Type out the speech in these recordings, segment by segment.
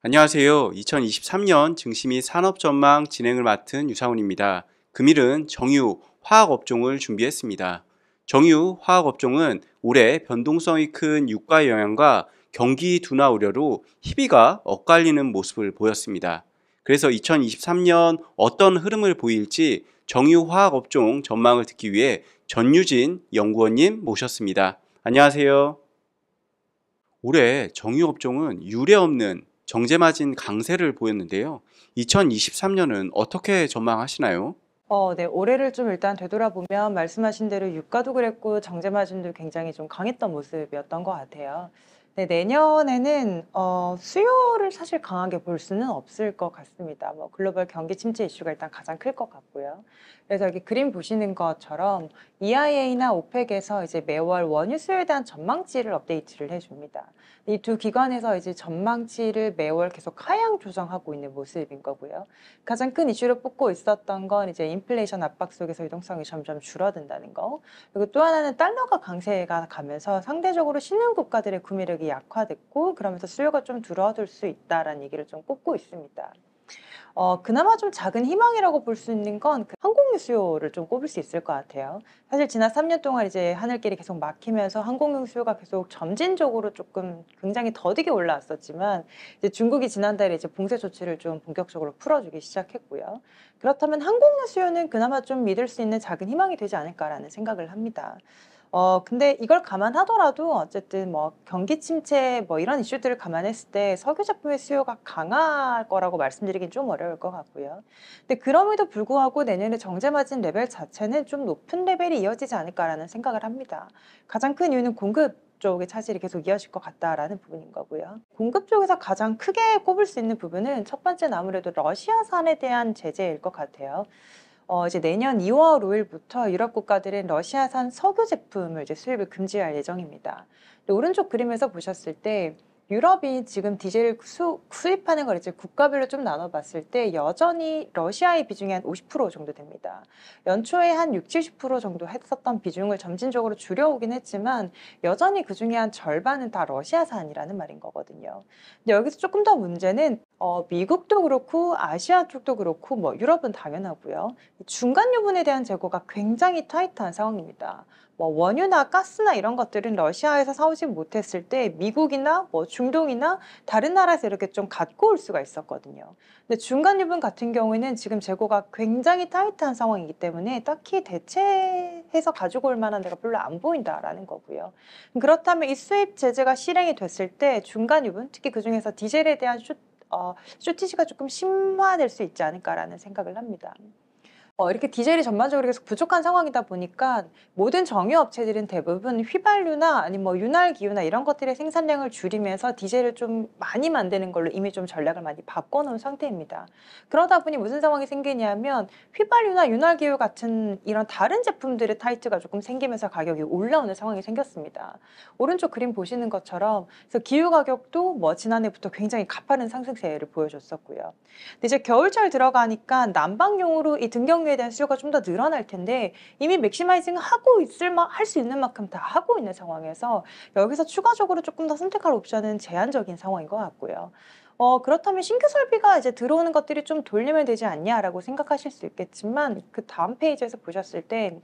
안녕하세요. 2023년 증시 및 산업 전망 진행을 맡은 유상훈입니다. 금일은 정유 화학업종을 준비했습니다. 정유 화학업종은 올해 변동성이 큰 유가 영향과 경기 둔화 우려로 희비가 엇갈리는 모습을 보였습니다. 그래서 2023년 어떤 흐름을 보일지 정유 화학업종 전망을 듣기 위해 전유진 연구원님 모셨습니다. 안녕하세요. 올해 정유업종은 유례없는 정제마진 강세를 보였는데요. 2023년은 어떻게 전망하시나요? 네. 올해를 좀 일단 되돌아보면 말씀하신 대로 유가도 그랬고 정제 마진도 굉장히 좀 강했던 모습이었던 것 같아요. 네, 내년에는 수요를 사실 강하게 볼 수는 없을 것 같습니다. 뭐 글로벌 경기 침체 이슈가 일단 가장 클 것 같고요. 그래서 여기 그림 보시는 것처럼 EIA나 오펙에서 이제 매월 원유 수요에 대한 전망치를 업데이트를 해줍니다. 이 두 기관에서 이제 전망치를 매월 계속 하향 조정하고 있는 모습인 거고요. 가장 큰 이슈로 뽑고 있었던 건 이제 인플레이션 압박 속에서 유동성이 점점 줄어든다는 거. 그리고 또 하나는 달러가 강세가 가면서 상대적으로 신흥 국가들의 구매력이 약화됐고 그러면서 수요가 좀 줄어들 수 있다라는 얘기를 좀 꼽고 있습니다. 그나마 좀 작은 희망이라고 볼 수 있는 건 그 항공유 수요를 좀 꼽을 수 있을 것 같아요. 사실 지난 3년 동안 이제 하늘길이 계속 막히면서 항공유 수요가 계속 점진적으로 조금 굉장히 더디게 올라왔었지만 이제 중국이 지난달에 이제 봉쇄 조치를 좀 본격적으로 풀어주기 시작했고요. 그렇다면 항공유 수요는 그나마 좀 믿을 수 있는 작은 희망이 되지 않을까라는 생각을 합니다. 근데 이걸 감안하더라도 어쨌든 뭐 경기 침체 뭐 이런 이슈들을 감안했을 때 석유 제품의 수요가 강할 거라고 말씀드리긴 좀 어려울 것 같고요. 근데 그럼에도 불구하고 내년에 정제 마진 레벨 자체는 좀 높은 레벨이 이어지지 않을까라는 생각을 합니다. 가장 큰 이유는 공급 쪽의 차질이 계속 이어질 것 같다라는 부분인 거고요. 공급 쪽에서 가장 크게 꼽을 수 있는 부분은 첫 번째는 아무래도 러시아산에 대한 제재일 것 같아요. 이제 내년 2월 5일부터 유럽 국가들은 러시아산 석유 제품을 이제 수입을 금지할 예정입니다. 근데 오른쪽 그림에서 보셨을 때 유럽이 지금 디젤을 수입하는 걸 이제 국가별로 좀 나눠봤을 때 여전히 러시아의 비중이 한 50% 정도 됩니다. 연초에 한 6, 70% 정도 했었던 비중을 점진적으로 줄여오긴 했지만 여전히 그중에 한 절반은 다 러시아산이라는 말인 거거든요. 근데 여기서 조금 더 문제는 미국도 그렇고 아시아 쪽도 그렇고 뭐 유럽은 당연하고요. 중간 유분에 대한 재고가 굉장히 타이트한 상황입니다. 뭐 원유나 가스나 이런 것들은 러시아에서 사오지 못했을 때 미국이나 뭐 중동이나 다른 나라에서 이렇게 좀 갖고 올 수가 있었거든요. 근데 중간 유분 같은 경우에는 지금 재고가 굉장히 타이트한 상황이기 때문에 딱히 대체해서 가지고 올 만한 데가 별로 안 보인다라는 거고요. 그렇다면 이 수입 제재가 실행이 됐을 때 중간 유분, 특히 그중에서 디젤에 대한 쇼티지가 조금 심화될 수 있지 않을까라는 생각을 합니다. 이렇게 디젤이 전반적으로 계속 부족한 상황이다 보니까 모든 정유 업체들은 대부분 휘발유나 아니면 뭐 윤활기유나 이런 것들의 생산량을 줄이면서 디젤을 좀 많이 만드는 걸로 이미 좀 전략을 많이 바꿔놓은 상태입니다. 그러다 보니 무슨 상황이 생기냐면 휘발유나 윤활기유 같은 이런 다른 제품들의 타이트가 조금 생기면서 가격이 올라오는 상황이 생겼습니다. 오른쪽 그림 보시는 것처럼 그래서 기유 가격도 뭐 지난해부터 굉장히 가파른 상승세를 보여줬었고요. 근데 이제 겨울철 들어가니까 난방용으로 이 등경유에 대한 수요가 좀 더 늘어날 텐데 이미 맥시마이징 하고 할 수 있는 만큼 다 하고 있는 상황에서 여기서 추가적으로 조금 더 선택할 옵션은 제한적인 상황인 것 같고요. 그렇다면 신규 설비가 이제 들어오는 것들이 좀 돌리면 되지 않냐라고 생각하실 수 있겠지만 그 다음 페이지에서 보셨을 때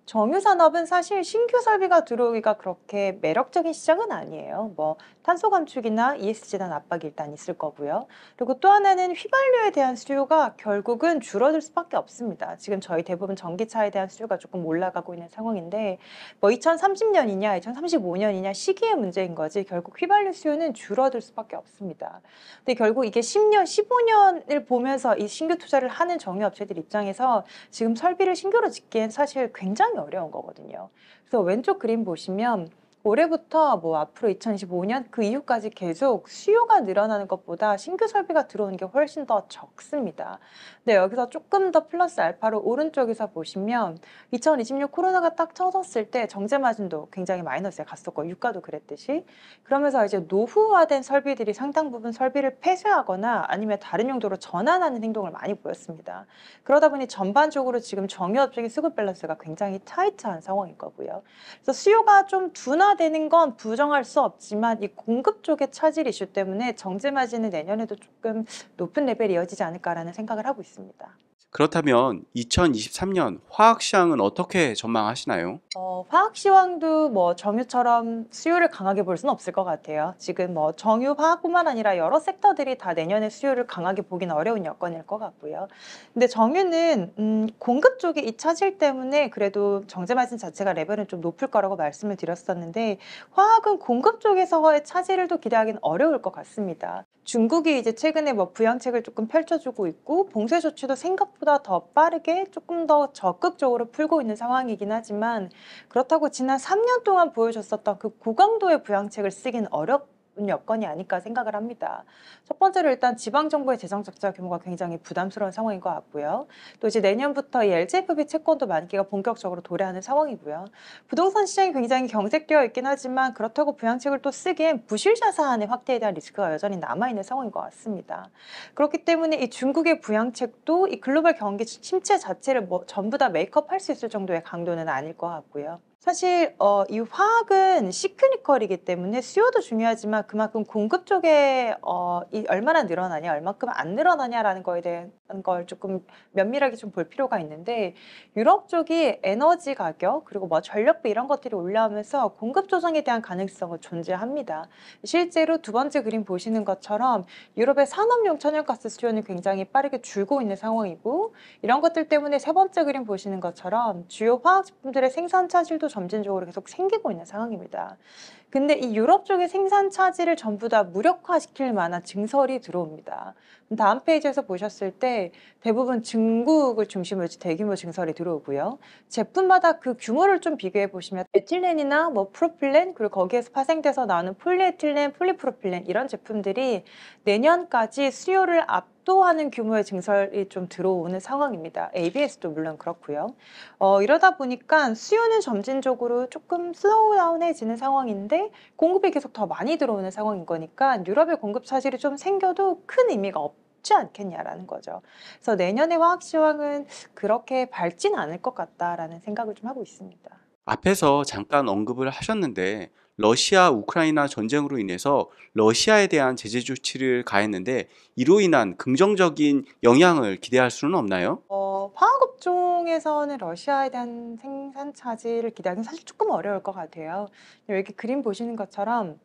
정유 산업은 사실 신규 설비가 들어오기가 그렇게 매력적인 시장은 아니에요. 뭐 탄소 감축이나 ESG에 대한 압박이 일단 있을 거고요. 그리고 또 하나는 휘발유에 대한 수요가 결국은 줄어들 수밖에 없습니다. 지금 저희 대부분 전기차에 대한 수요가 조금 올라가고 있는 상황인데 뭐 2030년이냐 2035년이냐 시기의 문제인 거지 결국 휘발유 수요는 줄어들 수밖에 없습니다. 근데 결국 이게 10년, 15년을 보면서 이 신규 투자를 하는 정유 업체들 입장에서 지금 설비를 신규로 짓기엔 사실 굉장히 어려운 거거든요. 그래서 왼쪽 그림 보시면 올해부터 뭐 앞으로 2025년 그 이후까지 계속 수요가 늘어나는 것보다 신규 설비가 들어오는 게 훨씬 더 적습니다. 근데 여기서 조금 더 플러스 알파로 오른쪽에서 보시면 2026 코로나가 딱 터졌을 때 정제 마진도 굉장히 마이너스에 갔었고 유가도 그랬듯이 그러면서 이제 노후화된 설비들이 상당 부분 설비를 폐쇄하거나 아니면 다른 용도로 전환하는 행동을 많이 보였습니다. 그러다 보니 전반적으로 지금 정유업적인 수급 밸런스가 굉장히 타이트한 상황인 거고요. 그래서 수요가 좀 둔화 활성화되는 건 부정할 수 없지만 이 공급 쪽의 차질 이슈 때문에 정제 마진은 내년에도 조금 높은 레벨이 이어지지 않을까라는 생각을 하고 있습니다. 그렇다면 2023년 화학 시황은 어떻게 전망하시나요? 화학 시황도 뭐 정유처럼 수요를 강하게 볼 수는 없을 것 같아요. 지금 뭐 정유 화학뿐만 아니라 여러 섹터들이 다 내년에 수요를 강하게 보긴 어려운 여건일 것 같고요. 근데 정유는 공급 쪽에 이 차질 때문에 그래도 정제 마진 자체가 레벨은 좀 높을 거라고 말씀을 드렸었는데 화학은 공급 쪽에서의 차질을 또 기대하기는 어려울 것 같습니다. 중국이 이제 최근에 뭐 부양책을 조금 펼쳐주고 있고 봉쇄 조치도 생각보다 더 빠르게 조금 더 적극적으로 풀고 있는 상황이긴 하지만 그렇다고 지난 3년 동안 보여줬었던 그 고강도의 부양책을 쓰기는 어려운 여건이 아닐까 생각을 합니다. 첫 번째로 일단 지방정부의 재정 적자 규모가 굉장히 부담스러운 상황인 것 같고요. 또 이제 내년부터 이 LGFB 채권도 만기가 본격적으로 도래하는 상황이고요. 부동산 시장이 굉장히 경색되어 있긴 하지만 그렇다고 부양책을 또 쓰기엔 부실 자산의 확대에 대한 리스크가 여전히 남아있는 상황인 것 같습니다. 그렇기 때문에 이 중국의 부양책도 이 글로벌 경기 침체 자체를 뭐 전부 다 메이크업할 수 있을 정도의 강도는 아닐 것 같고요. 사실 이 화학은 시크니컬이기 때문에 수요도 중요하지만 그만큼 공급 쪽에 이 얼마나 늘어나냐, 얼마큼 안 늘어나냐라는 거에 대한 걸 조금 면밀하게 좀 볼 필요가 있는데 유럽 쪽이 에너지 가격 그리고 뭐 전력비 이런 것들이 올라오면서 공급 조정에 대한 가능성은 존재합니다. 실제로 두 번째 그림 보시는 것처럼 유럽의 산업용 천연가스 수요는 굉장히 빠르게 줄고 있는 상황이고 이런 것들 때문에 세 번째 그림 보시는 것처럼 주요 화학 제품들의 생산 차질도 점진적으로 계속 생기고 있는 상황입니다. 근데 이 유럽 쪽의 생산 차질을 전부 다 무력화시킬 만한 증설이 들어옵니다. 다음 페이지에서 보셨을 때 대부분 중국을 중심으로 대규모 증설이 들어오고요. 제품마다 그 규모를 좀 비교해 보시면 에틸렌이나 뭐 프로필렌 그리고 거기에서 파생돼서 나오는 폴리에틸렌, 폴리프로필렌 이런 제품들이 내년까지 수요를 압도하는 규모의 증설이 좀 들어오는 상황입니다. ABS도 물론 그렇고요. 이러다 보니까 수요는 점진적으로 조금 슬로우다운해지는 상황인데 공급이 계속 더 많이 들어오는 상황인 거니까 유럽의 공급 차질이 좀 생겨도 큰 의미가 없지 않겠냐라는 거죠. 그래서 내년의 화학 시황은 그렇게 밝진 않을 것 같다라는 생각을 좀 하고 있습니다. 앞에서 잠깐 언급을 하셨는데 러시아 우크라이나 전쟁으로 인해서 러시아에 대한 제재 조치를 가했는데 이로 인한 긍정적인 영향을 기대할 수는 없나요? 화학업종에서는 러시아에 대한 생산 차질을 기대하기는 사실 조금 어려울 것 같아요. 여기 그림 보시는 것처럼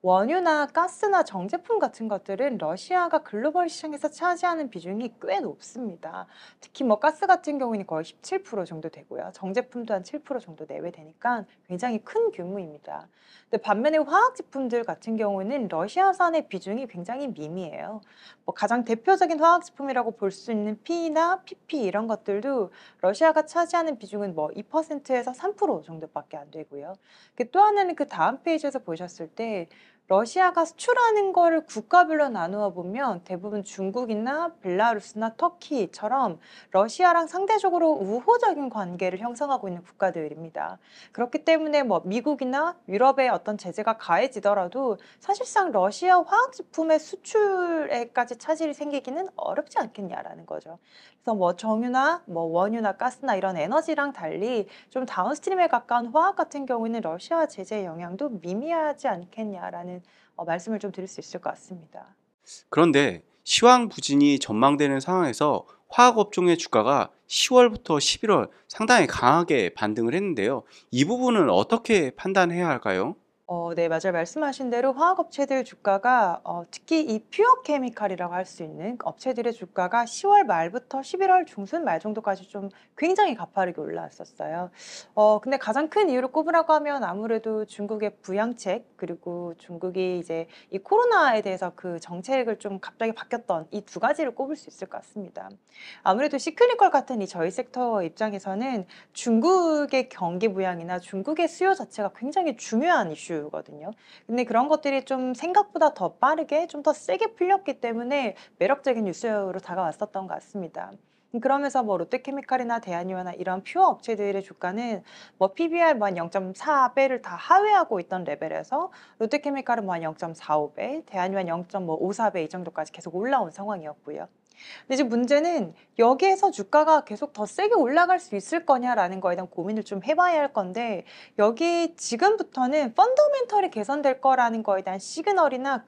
원유나 가스나 정제품 같은 것들은 러시아가 글로벌 시장에서 차지하는 비중이 꽤 높습니다. 특히 뭐 가스 같은 경우는 거의 17% 정도 되고요. 정제품도 한 7% 정도 내외되니까 굉장히 큰 규모입니다. 근데 반면에 화학 제품들 같은 경우는 러시아산의 비중이 굉장히 미미해요. 뭐 가장 대표적인 화학 제품이라고 볼 수 있는 P나 PP 이런 것들도 러시아가 차지하는 비중은 뭐 2%에서 3% 정도밖에 안 되고요. 또 하나는 그 다음 페이지에서 보셨을 때 러시아가 수출하는 거를 국가별로 나누어 보면 대부분 중국이나 벨라루스나 터키처럼 러시아랑 상대적으로 우호적인 관계를 형성하고 있는 국가들입니다. 그렇기 때문에 뭐 미국이나 유럽의 어떤 제재가 가해지더라도 사실상 러시아 화학제품의 수출에까지 차질이 생기기는 어렵지 않겠냐라는 거죠. 그래서 뭐 정유나 뭐 원유나 가스나 이런 에너지랑 달리 좀 다운스트림에 가까운 화학 같은 경우에는 러시아 제재 영향도 미미하지 않겠냐라는 말씀을 좀 드릴 수 있을 것 같습니다. 그런데 시황 부진이 전망되는 상황에서 화학 업종의 주가가 10월부터 11월 상당히 강하게 반등을 했는데요. 이 부분은 어떻게 판단해야 할까요? 네, 맞아요. 말씀하신 대로 화학업체들 주가가 특히 이 퓨어 케미칼이라고 할 수 있는 업체들의 주가가 10월 말부터 11월 중순 말 정도까지 좀 굉장히 가파르게 올라왔었어요. 근데 가장 큰 이유를 꼽으라고 하면 아무래도 중국의 부양책 그리고 중국이 이제 이 코로나에 대해서 그 정책을 좀 갑자기 바뀌었던 이 두 가지를 꼽을 수 있을 것 같습니다. 아무래도 시클리컬 같은 이 저희 섹터 입장에서는 중국의 경기 부양이나 중국의 수요 자체가 굉장히 중요한 이슈거든요. 근데 그런 것들이 좀 생각보다 더 빠르게 좀 더 세게 풀렸기 때문에 매력적인 뉴스로 다가왔었던 것 같습니다. 그러면서 뭐 롯데케미칼이나 대한유화나 이런 퓨어 업체들의 주가는 뭐 PBR 뭐 한 0.4배를 다 하회하고 있던 레벨에서 롯데케미칼은 뭐 한 0.45배, 대한유한 0.54배 이 정도까지 계속 올라온 상황이었고요. 근데 이제 문제는 여기에서 주가가 계속 더 세게 올라갈 수 있을 거냐라는 거에 대한 고민을 좀 해봐야 할 건데 여기 지금부터는 펀더멘털이 개선될 거라는 거에 대한 시그널이나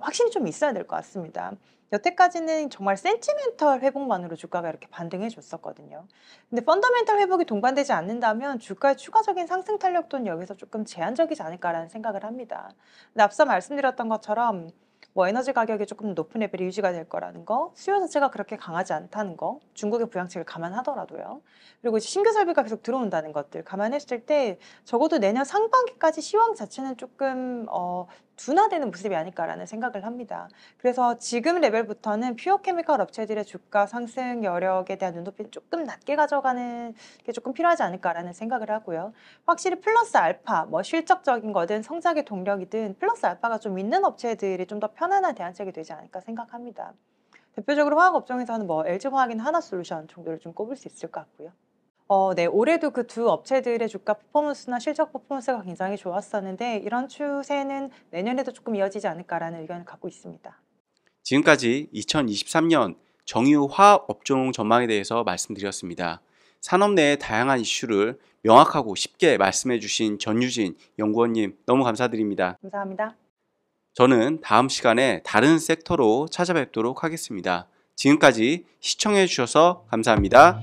확신이 좀 있어야 될 것 같습니다. 여태까지는 정말 센티멘털 회복만으로 주가가 이렇게 반등해 줬었거든요. 근데 펀더멘털 회복이 동반되지 않는다면 주가의 추가적인 상승 탄력도는 여기서 조금 제한적이지 않을까라는 생각을 합니다. 근데 앞서 말씀드렸던 것처럼 뭐 에너지 가격이 조금 높은 레벨이 유지가 될 거라는 거, 수요 자체가 그렇게 강하지 않다는 거, 중국의 부양책을 감안하더라도요. 그리고 이제 신규 설비가 계속 들어온다는 것들 감안했을 때 적어도 내년 상반기까지 시황 자체는 조금 둔화되는 모습이 아닐까라는 생각을 합니다. 그래서 지금 레벨부터는 퓨어 케미컬 업체들의 주가 상승 여력에 대한 눈높이를 조금 낮게 가져가는 게 조금 필요하지 않을까라는 생각을 하고요. 확실히 플러스 알파, 뭐 실적적인 거든 성장의 동력이든 플러스 알파가 좀 있는 업체들이 좀 더 편안한 대안책이 되지 않을까 생각합니다. 대표적으로 화학 업종에서는 뭐 LG화학이나 하나솔루션 정도를 좀 꼽을 수 있을 것 같고요. 네, 올해도 그 두 업체들의 주가 퍼포먼스나 실적 퍼포먼스가 굉장히 좋았었는데 이런 추세는 내년에도 조금 이어지지 않을까라는 의견을 갖고 있습니다. 지금까지 2023년 정유 화학 업종 전망에 대해서 말씀드렸습니다. 산업 내의 다양한 이슈를 명확하고 쉽게 말씀해 주신 전유진 연구원님 너무 감사드립니다. 감사합니다. 저는 다음 시간에 다른 섹터로 찾아뵙도록 하겠습니다. 지금까지 시청해 주셔서 감사합니다.